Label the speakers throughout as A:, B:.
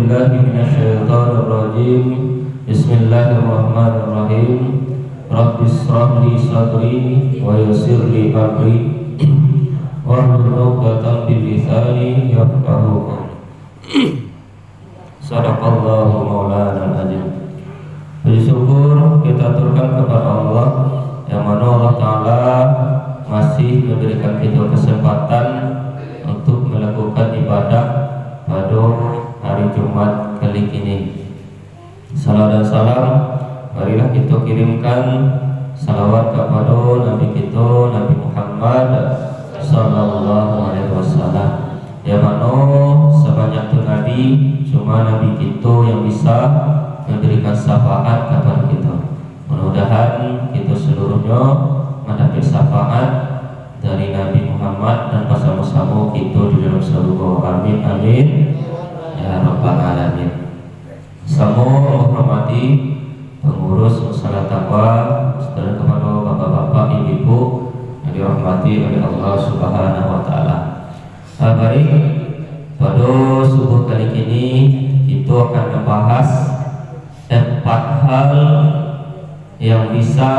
A: billahi minasyaitonir rajim. Bismillahirrahmanirrahim. Rabbis shrah li sadri wa yassir li amri wahlul 'uqdatam min lisani yafqahu qawli. Shadaqallahu maulana azim. Puji syukur kita aturkan kepada Allah yang mana Allah Ta'ala masih memberikan kita kesempatan untuk melakukan ibadah pada hari Jumat kali ini. Salam dan salam marilah kita kirimkan salawat kepada Nabi kita, Nabi Muhammad sallallahu alaihi wasallam, yang mana sebanyak itu Nabi cuma Nabi kita yang bisa memberikan syafaat kepada kita. Mudah-mudahan kita seluruhnya mendapat syafaat dari Nabi Muhammad dan bersama-sama kita di dalam surga. Amin amin ya rabbal alamin. Semua menghormati pengurus Musala Taqwa serta kepada bapak-bapak, ibu-ibu yang dirahmati oleh Allah Subhanahu wa taala. Baik, pada subuh kali ini kita akan membahas 4 hal yang bisa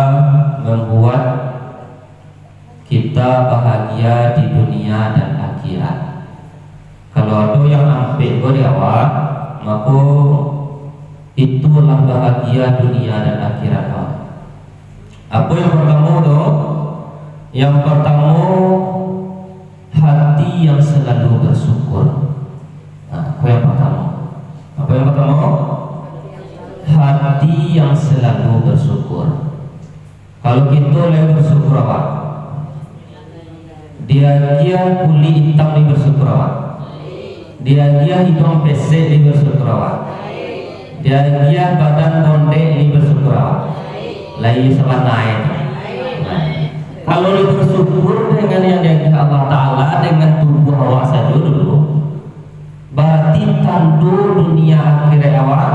A: membuat kita bahagia di dunia dan akhirat. Kalau ada yang ambil di awal, maka itulah bahagia dunia dan akhirat. Apa yang pertama tu? Yang pertama, hati yang selalu bersyukur. Apa yang pertama? Apa yang pertama? Hati yang selalu bersyukur. Kalau kita lagi bersyukur apa? Dia kulit hitam ni bersyukur apa? Dia hidung pesek ni bersyukur apa? Dia badan bondek ni bersyukur apa? Lain sama naik. Kalau dia bersyukur dengan yang diagih Allah Ta'ala dengan tubuh awak saja dulu, berarti tandu dunia akhirat awak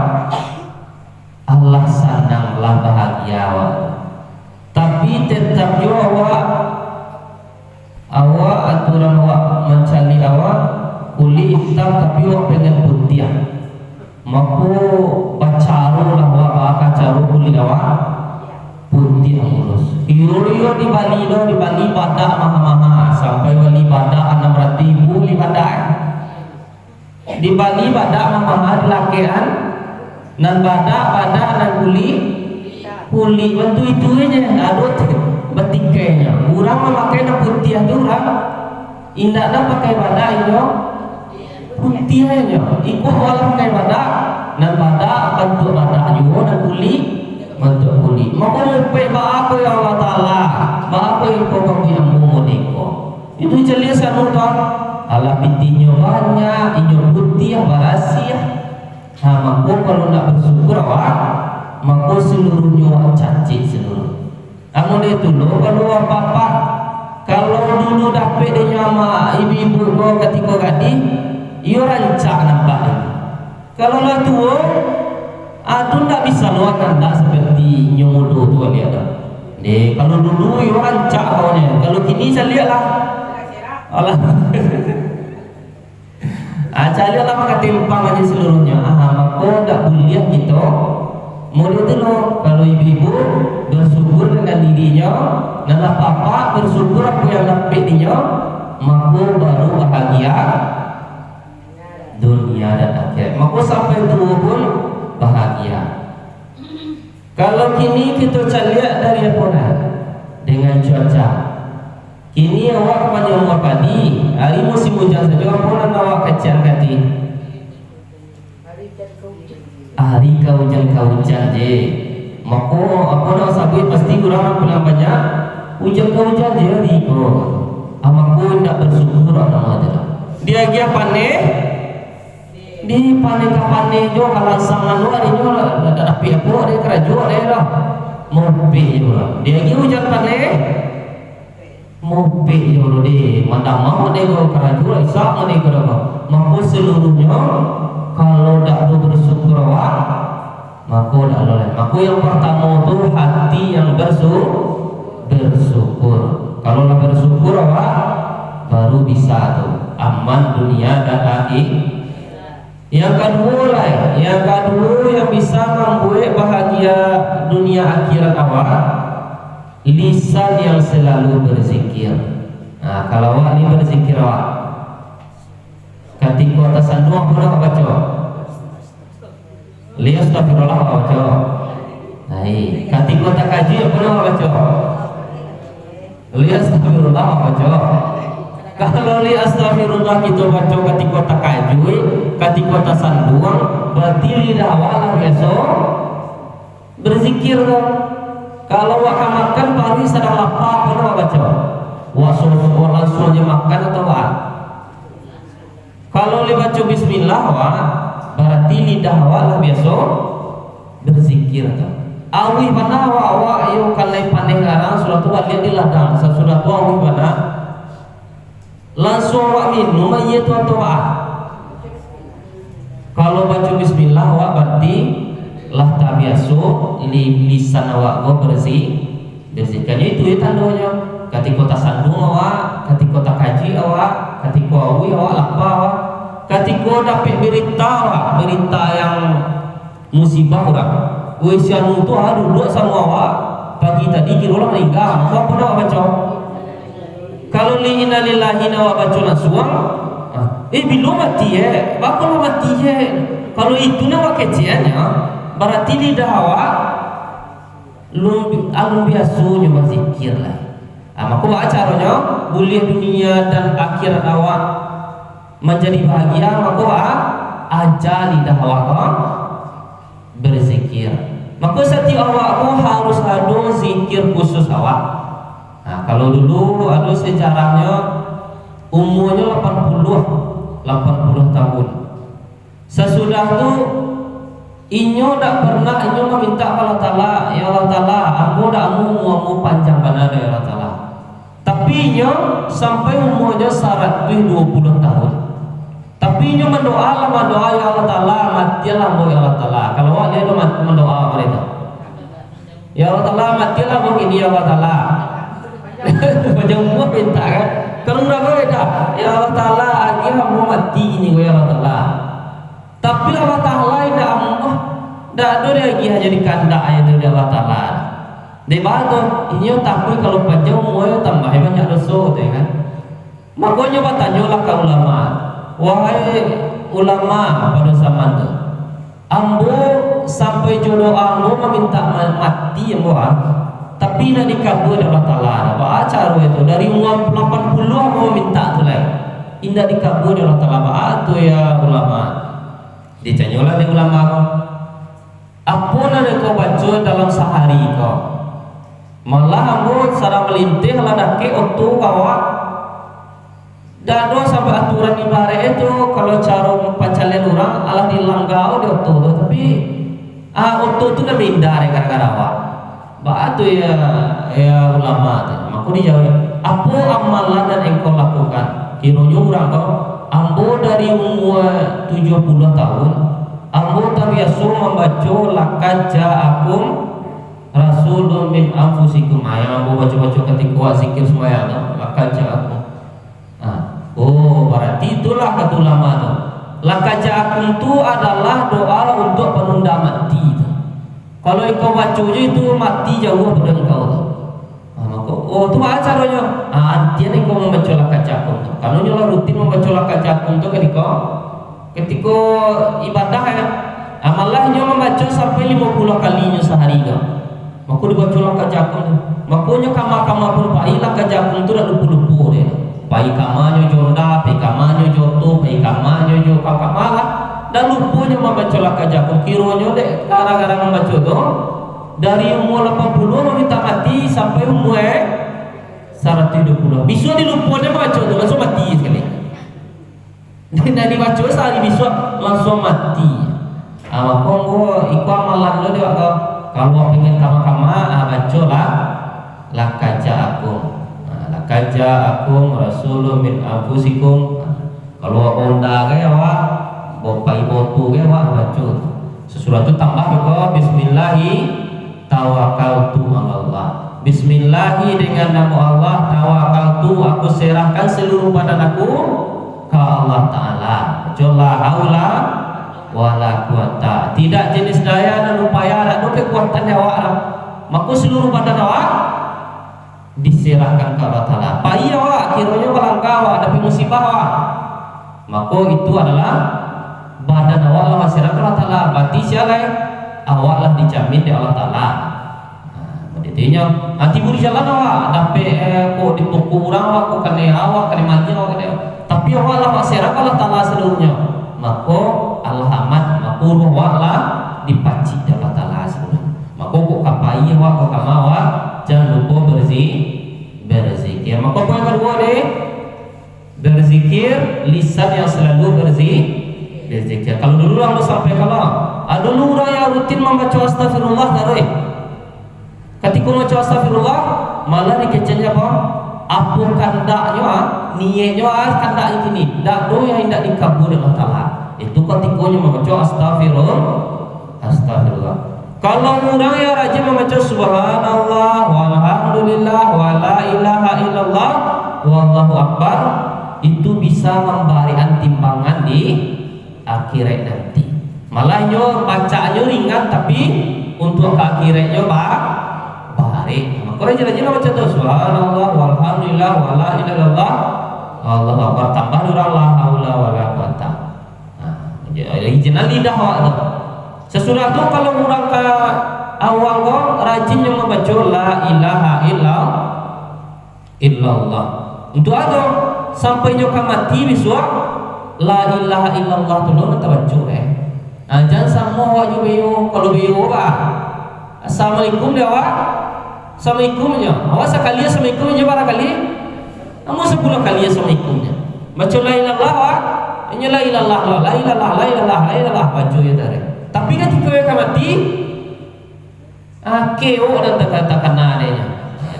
A: Allah senanglah bahagia awak. Tapi tetap juga awak aturan awak mencari awak kulit hitam tapi awak pengen putih. Maka bacarulah awak kacaru kulit awak putih mulus. Iyo di Bali badak maha-maha sampai Bali badak 600,000 li badak. Di Bali badak maha-maha dilakean nan badak nan kulit bantu itu aja adut betikainya. Urang memakai na putih tu urang indak dah pakai badak itu putih aja. Ikut walau pakai badak nan badak bentuk badak juga dan kulit bentuk kulit. Maka mupai apa ya Allah Ta'ala, apa yang kau yang mengodeko itu jelas kan tuan. Ala pitinya banyak, inyo putih barasia. Maka kalau nak bersyukur awak, maka seluruhnya caci seluruh. Namun itu loh, kalau apa-apa, kalau dulu dapat dia nyama ibu-ibu kau ketika gadi, ia rancak nampak dia. Kalau lah tua, tu tak bisa luar tak seperti nyomudo tua dia ada. Kalau dulu ia rancak kau nya, kalau kini saya lihatlah. Allah. Cari lah maka timpang aja seluruhnya. Maka tak boleh kita. Mudah tu loh, kalau ibu-ibu bersyukur dengan dirinya, dan apa-apa bersyukur apa yang dapat dia, maka baru bahagia dunia dan akhirat. Maka sampai tua pun bahagia. Kalau kini kita lihat dari apa dah? Dengan cuaca. Kini awak menyemur padi, hari musim hujan saja apa awak kecil kati. Hari kau hujan je. Maka apa nak sabit pasti orang pulang banyak. Hujan je hari kau. Amaku tidak bersyukur orang ada. Dia dia panen. Di panen kapan jo kalau sangan luar ini ada api apa dia keraju dia lah. Mobil juga. Dia dia hujan panen. Mobil juga dia. Mandang mau dia go keraju lah. Isak dia kerja. Maka seluruhnya kalau tak bersyukur awak, maka tak boleh. Maka yang pertama tu hati yang bersyukur. Kalau nak bersyukur awak, baru bisa tu aman dunia dan Yang kedua yang bisa membuat bahagia dunia akhirat awak, lisan yang selalu berzikir. Nah, kalau awak ni berzikir awak, ketika atasan doa pun awak baca, lihat astagfirullah awak baca. Hai, ketika tak kaji pun awak baca, lihat astagfirullah awak baca. Kalau li astagfirullah kita baca ketika tak kaji, ketika tak sanduang, berarti lidah awak biasa berzikir dong. Kalau wak makan pagi sedang lapar pun wak baca, wak langsung aja makan atau wak. Kalau li baca bismillah wak, berarti lidah wak lah biasa berzikir dong. Awi mana wak ayo kalai pandai garang sudah tua lihat di ladang, sudah tua awi mana langsung wak minum iya tu atau wak. Kalau baca bismillah wak berarti lah tak biasa lisan awak go bersihkannya itu ya tandanya. Ketika tak sandung awak, ketika tak kaji awak, ketika awi awak lapar awak, ketika dapat berita yang musibah orang, wesian tu duduk sama awak pagi tadi kira orang meninggal, awak pun awak baca. Kalau li inna lillahi awak baca langsung, belum mati bakal mati kalau itu nama keciannya, berarti lidah awak alun biasunya berzikir lah. Maka caranya boleh dunia dan akhirat awak menjadi bahagia, maka ajar lidah awak berzikir. Maka setiap awak harus ada zikir khusus awak. Nah, kalau dulu ada sejarahnya umurnya 80 tahun. Sesudah itu inyo tak pernah inyo meminta Allah Ta'ala, ya Allah Ta'ala aku tak mau panjang benar ya Allah Ta'ala. Tapi inyo sampai umurnya 120 tahun. Tapi inyo mendoa ya Allah Ta'ala, matilah ya Allah Ta'ala. Kalau awak dia mendoa mereka, ya Allah Ta'ala matilah begini ya Allah Ta'ala. Macam umur minta kan. Kalau mereka beda, ya Allah Ta'ala akhirnya mau mati ini ya Allah Ta'ala. Tapi Allah Ta'ala tidak Allah, tidak ada lagi hanya di kandak ayat dari Allah Ta'ala. Di bawah ini takut kalau panjang umurnya tambah banyak dosa, kan? Makanya bertanyalah ke ulama, wahai ulama pada zaman itu, ambo sampai jodoh ambo meminta mati ambo, tapi nak dikabul Allah Ta'ala. Apa cara itu? Dari umur 80 ambo meminta tu lah, indah dikabul Allah Ta'ala. Apa tu ya ulama? Ditanyalah di ulama kau, apa nak kau baca dalam sehari kau? Malah ambo sarang melintih lah dake untuk kawak. Dado sampai aturan ibarat itu kalau cara pancalen orang alah dilanggau di oto tu, tapi oto tu kan mindar gara-gara awak. Batu ya ulama tu. Maka dijawab, apa amalan yang engkau lakukan? Kiranya orang kau ambo dari umur 70 tahun ambo terbiasa membaca laqad ja'akum rasulun min anfusikum. Yang ambo baca-baca ketika zikir sembahyang laqad ja'akum. Berarti itulah kata ulama tu. Laqad ja'akum tu adalah doa untuk penunda mati tu. Kalau engkau baca itu mati jauh pada engkau tu. Tu caranya. Artinya engkau membaca laqad ja'akum tu. Kalau nyolah rutin membaca laqad ja'akum tu ketika ibadah ya. Malah nyolah membaca sampai 50 kalinya sehari kan. Maka dibaca laqad ja'akum tu. Makanya kama-kama pun pai laqad ja'akum tu dah lupa-lupa dia. Pai kamanyo jonda, pai kamanyo joto, pai kamanyo jo kakamalah. Dan lupanya membaca laqad ja'akum. Kiranya dek gara-gara membaca tu dari umur 80 meminta mati sampai umur 120. Bisa dilupanya membaca tu langsung mati sekali. Dan dibaca sehari bisa langsung mati. Maka ikut amalan lo dia kalau pengen kama-kama baca lah laqad ja'akum. Laqad ja'akum rasulun min anfusikum. Kalau onda ke awak bopai botu ke awak baca sesuatu tu tambah ke bismillahi tawakkaltu Allah. Bismillahi dengan nama Allah tawakkaltu aku serahkan seluruh badan aku ke Allah Ta'ala. La haula wala quwata. Tidak jenis daya dan upaya ada kekuatan awak lah. Maka seluruh badan awak diserahkan ke Allah Ta'ala. Pai awak kiranya melangkah awak tapi musibah awak, maka itu adalah badan awak lah masyarakat Allah Ta'ala. Berarti siapa awak lah dijamin di Allah Ta'ala. Intinya nanti buri jalan awak dapat kok dipukul orang awak kok kena awak kena mati awak kena, tapi awak lah masyarakat Allah Ta'ala seluruhnya. Maka Allah amat maka awak lah dipaci di Allah Ta'ala seluruhnya. Maka kok kapai awak kok kama awak jangan lupa berzikir. Maka poin kedua deh, berzikir lisan yang selalu berzikir. Kalau dulu orang sampai kalau ada dulu orang yang rutin membaca astagfirullah tarik. Ketika membaca astagfirullah malah dikecenya apa kandaknya niatnya kandak ini dak do yang hendak dikabul Allah Ta'ala. Itu ketikanya membaca astagfirullah. Kalau orang yang rajin membaca subhanallah walhamdulillah wala ilaha illallah wallahu akbar, itu bisa memberikan timbangan di akhirat nanti. Malahnya bacaannya ringan tapi untuk ke akhiratnya baik. Maka rajin-rajin baca subhanallah walhamdulillah wala ilaha illallah wallahu akbar, tambah durang la haula wala quwata. Izinkan lidah awak tu. Sesudah tu kalau orang ke awal kau rajin yang membaca la ilaha illallah. Untuk aja sampai nyoka mati biswa la ilaha illallah tu lo nak baca jangan sama awak juga bio. Kalau bio bah assalamualaikum dia awak assalamualaikumnya awak sekali assalamualaikumnya barangkali kamu 10 kali assalamualaikumnya baca la ilaha illallah la ilaha la ilaha baca ya dari. Tapi ketika mereka mati, keo dan tak kena adanya.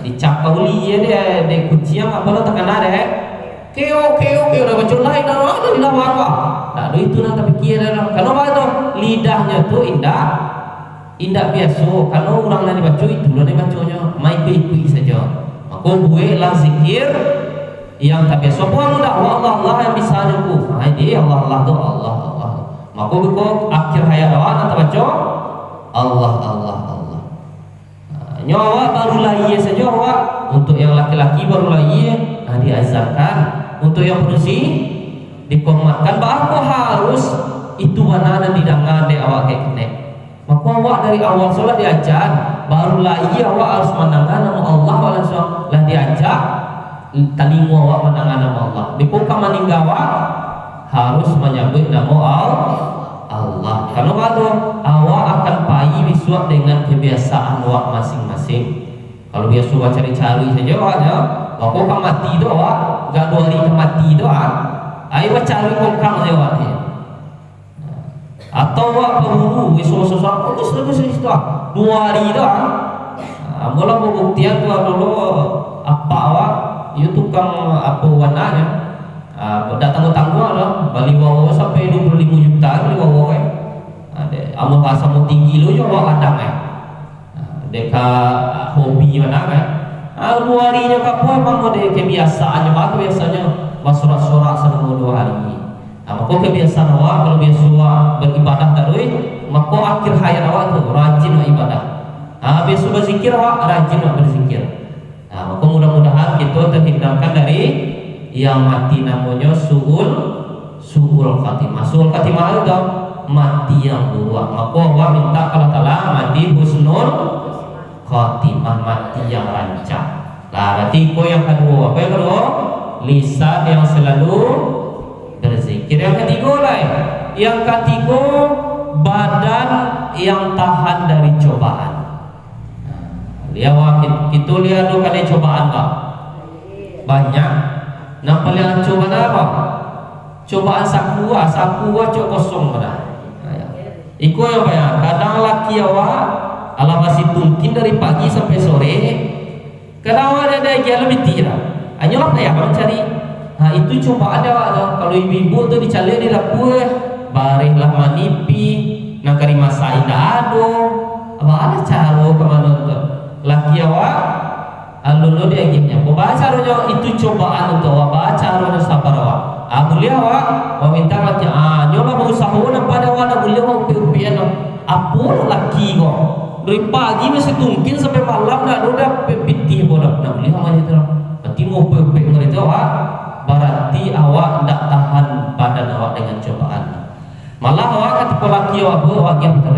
A: Dicakau liye dia, kuciang apa dan tak kena ada. Keo dah baca la ilaha apa. Tak ada itu nak terfikir dalam. Kalau apa lidahnya tu indah biasa. Kalau orang lain baca itu lah dia bacanya, mai ikut saja. Maka buatlah zikir yang tak biasa. Buat mudah Allah yang bisa aku. Dia Allah tu Allah. Maka kau akhir hayat awak nak baca Allah. Nyawa baru lahir saja awak. Untuk yang laki-laki baru lahir diazankan. Untuk yang bersih dikomatkan. Bahawa harus itu mana dan didengar di awak kayak kena. Maka awak dari awal solat diajar. Baru lahir awak harus mendengar nama Allah. Langsung lah diajak telinga awak mendengar nama Allah. Dipukam meninggal awak harus menyebut nama Allah. Kalau kata awak akan pai bisuak dengan kebiasaan awak masing-masing. Kalau biasa awak cari-cari saja awaknya, maka kau mati doa awak, gak 2 hari mati doa. Ayo cari kongkang saja awak ni. Atau awak berburu sesuatu itu 2 hari doa. Mula pembuktian tu dulu apa awak itu tukang apa warnanya. Datang tangguh lah, balik wawa sampai 25 juta balik wawa amu kasamu tinggi lo juga kadang deka hobi mana 2 harinya kapo emang ada kebiasaannya biasanya bersorak-sorak selama 2 hari. Maka kebiasaan awak kalau biasa beribadah terus, maka akhir hayat awak tu rajin ibadah. Biasa berzikir awak rajin berzikir. Maka mudah-mudahan kita terhindarkan dari yang mati namanya suul khatimah. Suul khatimah itu mati yang buruk. Maka Allah minta kalau Allah mati husnul khatimah, mati yang rancang. Berarti yang kedua apa yang kedua? Lisan yang selalu berzikir. Yang ketiga yang ketiga badan yang tahan dari cobaan. Kita lihat dulu kali cobaan banyak. Nah paling cobaan apa? Cobaan sakua cok kosong pada. Iko yang banyak. Kadang laki awak ala masih mungkin dari pagi sampai sore. Kadang awak ada yang lebih tirah. Hanya apa ya mencari. Itu cobaan awak. Kalau ibu-ibu tu dicari di dapur, barihlah manipi, nak kari masai dah ado. Apa ada cara kemana tu? Laki awak alulu dia gimnya. Baca rojo itu cobaan untuk awak. Baca rojo sabar awak. boleh awak minta laki nyola berusaha nak pada awak boleh awak upi-upian apa laki kok dari pagi masih tungkin sampai malam nak udah piti bola nak boleh awak itu berarti mau upi-upi ngerti awak berarti awak tak tahan badan awak dengan cobaan malah awak ketika laki awak yang betul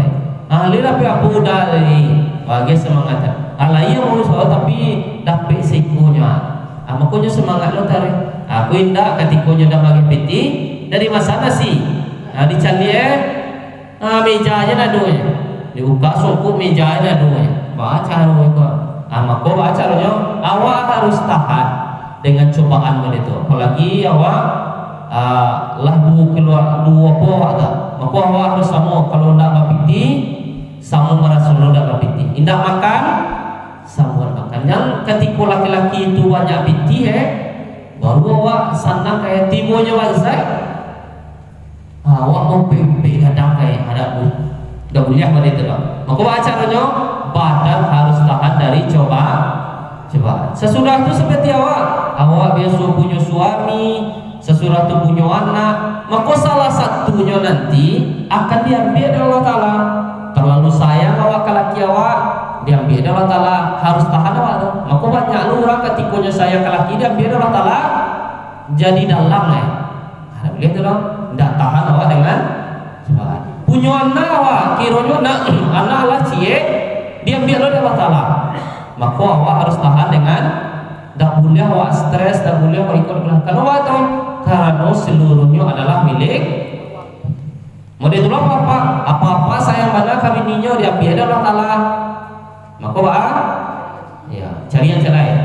A: lila pe apa dari wage semangat alai yang berusaha tapi dapat sikonya makanya semangat lo tarik aku indah ketikonya dah bagi piti dari masana sih dicali meja aja nadunya dibuka suku meja aja nadunya baca lo itu maka baca lo awak harus tahan dengan cobaan itu apalagi awak lagu keluar dua po ada maka awak harus sama kalau ndak bapiti sama merasa lo ndak bapiti indah makan sama makan yang ketika laki-laki itu banyak piti baru awak senang kayak timonya wazai awak mau pepe ada kayak ada dah boleh apa itu dah maka caranya badan harus tahan dari cobaan sesudah itu seperti awak biasa punya suami sesudah itu punya anak maka salah satunya nanti akan diambil oleh Allah Ta'ala terlalu sayang awak ke laki awak diambil oleh Allah Ta'ala harus tahan awak maka banyak orang ketikanya sayang ke laki diambil oleh Allah Ta'ala jadi dalam boleh itu dong tidak tahan awak dengan cobaan punya anak awak kiranya anak lah cie diambil oleh Allah Ta'ala maka awak harus tahan dengan tak boleh awak stres tak boleh awak ikut belakang awak tahu karena seluruhnya adalah milik mau itulah apa sayang mana kami ninyo diambil oleh Allah Ta'ala maka ya cari yang lain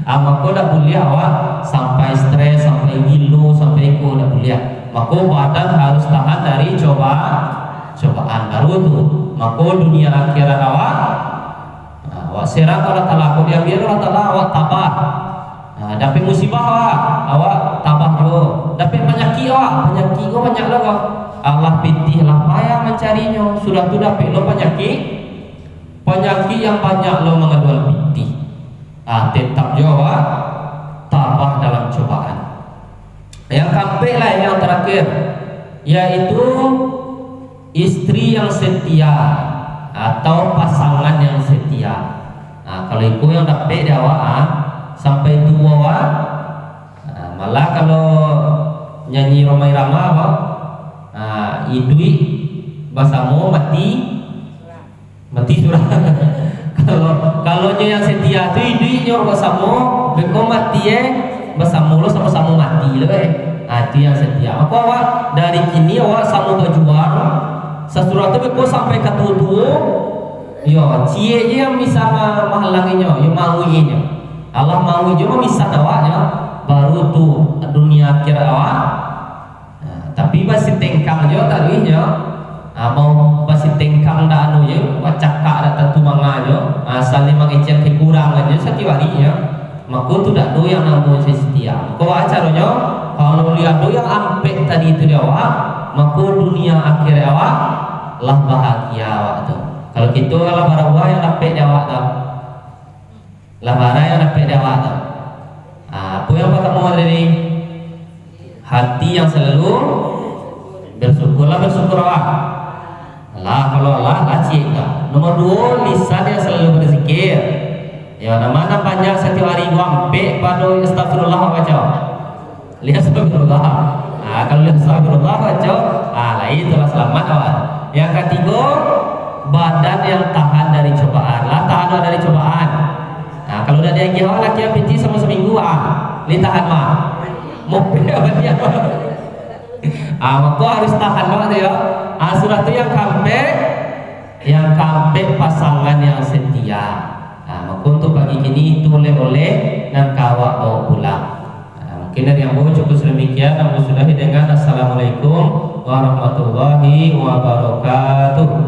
A: maka tak boleh awak sampai stres sampai gilu sampai ikut tak boleh maka badan harus tahan dari cobaan baru tu maka dunia akhirat awak serang Allah Ta'ala aku diambil Allah Ta'ala awak tabah dapat musibah awak tabah juga dapat penyakit kau banyak lah kau Allah pitih lah payah mencarinya sudah tu dapat lo penyakit yang banyak lo mengadual pitih tetap juga tabah dalam cobaan yang sampai lah yang terakhir yaitu istri yang setia atau pasangan yang setia kalau itu yang dapat dia sampai tua malah kalau nyanyi Romai Rama idui basamu mati surah kalau yang setia tu idui nyor basamu beko mati basamu lo sama-sama mati loh itu yang setia maka awak dari kini awak sama berjuang sesuatu beko sampai ke tua yo cie je yang bisa menghalanginya yo mauinya Allah mau juga bisa awaknya baru tu dunia akhirat awak tapi masih tengkang je tadi nya mau masih tengkang dah anu je cakak dah tentu manga je saling mengecek kekurangan je setiap hari nya maka tu dak do yang namanya setia kau acaranya kalau lihat do yang ampek tadi itu dia awak maka dunia akhirat awak lah bahagia awak tu kalau gitu lah barang yang dapat dia awak tu lah barang yang dapat dia awak tu apa yang kamu ada ni hati yang selalu bersyukur awak lah kalau Allah lah cik tak nomor 2 lisan yang selalu berzikir ya mana banyak setiap hari gua ampek pada astagfirullah baca lihat astagfirullah kalau lihat astagfirullah baca lain telah selamat awak yang ketiga badan yang tahan dari cobaan lah tahan dari cobaan kalau udah dia gihau laki yang piti sama seminggu li tahan mobil apa dia maka harus tahan banget ya surat itu yang kampe pasangan yang setia maka untuk pagi ini itu oleh dan kawak bawa pulang mungkin dari yang boleh cukup sedemikian aku sudahi dengan assalamualaikum warahmatullahi wabarakatuh.